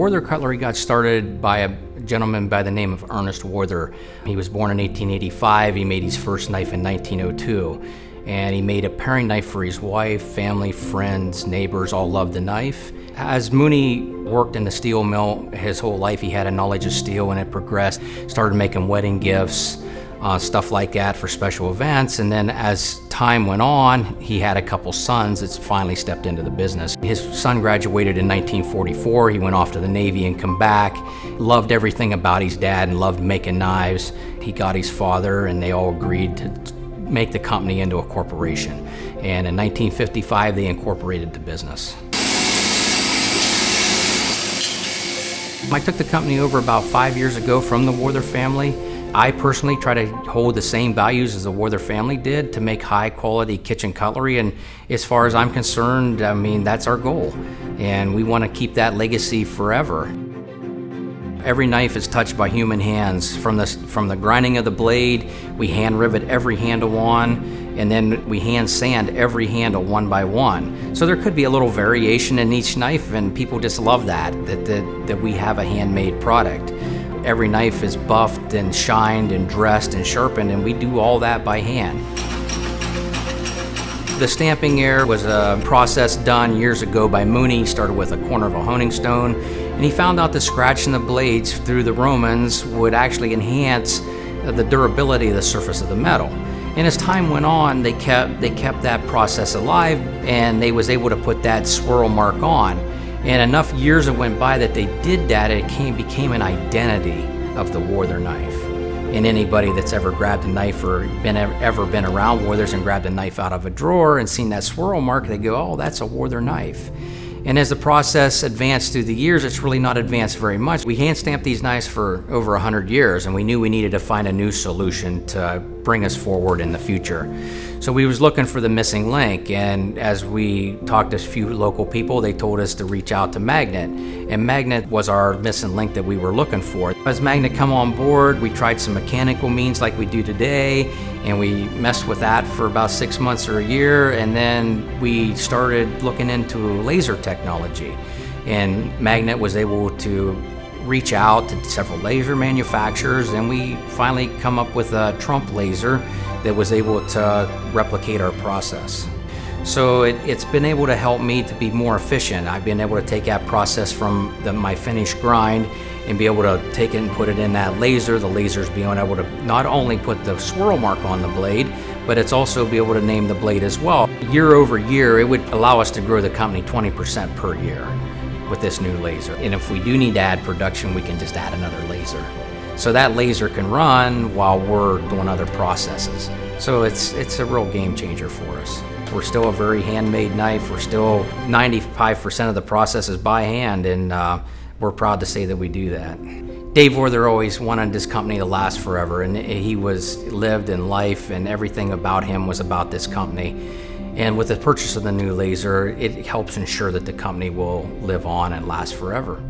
Warther Cutlery got started by a gentleman by the name of Ernest Warther. He was born in 1885. He made his first knife in 1902. And he made a paring knife for his wife, family, friends, neighbors, all loved the knife. As Mooney worked in the steel mill his whole life, he had a knowledge of steel, and it progressed. Started making wedding gifts, stuff like that for special events. And then as time went on, he had a couple sons that finally stepped into the business. His son graduated in 1944. He went off to the Navy and come back. Loved everything about his dad and loved making knives. He got his father, and they all agreed to make the company into a corporation. And in 1955, they incorporated the business. I took the company over about 5 years ago from the Warther family. I personally try to hold the same values as the Warther family did to make high quality kitchen cutlery, and as far as I'm concerned, I mean, that's our goal. And we want to keep that legacy forever. Every knife is touched by human hands. From the grinding of the blade, we hand rivet every handle on, and then we hand sand every handle one by one. So there could be a little variation in each knife, and people just love that we have a handmade product. Every knife is buffed and shined and dressed and sharpened, and we do all that by hand. The stamping air was a process done years ago by Mooney. He started with a corner of a honing stone, and he found out that scratching the blades through the Romans would actually enhance the durability of the surface of the metal. And as time went on, they kept that process alive, and they was able to put that swirl mark on. And enough years that went by that they did that, it became an identity of the Warther knife. And anybody that's ever grabbed a knife or ever been around Warthers and grabbed a knife out of a drawer and seen that swirl mark, they go, oh, that's a Warther knife. And as the process advanced through the years, it's really not advanced very much. We hand stamped these knives for over 100 years, and we knew we needed to find a new solution to bring us forward in the future. So we was looking for the missing link, and as we talked to a few local people, they told us to reach out to Magnet. And Magnet was our missing link that we were looking for. As Magnet come on board, we tried some mechanical means like we do today, and we messed with that for about 6 months or a year, and then we started looking into laser technology. And Magnet was able to reach out to several laser manufacturers, and we finally come up with a Trump laser that was able to replicate our process. So it's been able to help me to be more efficient. I've been able to take that process from my finished grind and be able to take it and put it in that laser. The laser's being able to not only put the swirl mark on the blade, but it's also be able to name the blade as well. Year over year, it would allow us to grow the company 20% per year with this new laser. And if we do need to add production, we can just add another laser. So that laser can run while we're doing other processes. So it's a real game changer for us. We're still a very handmade knife. We're still 95% of the process is by hand, and we're proud to say that we do that. Dave Warther always wanted this company to last forever, and he lived in life, and everything about him was about this company. And with the purchase of the new laser, it helps ensure that the company will live on and last forever.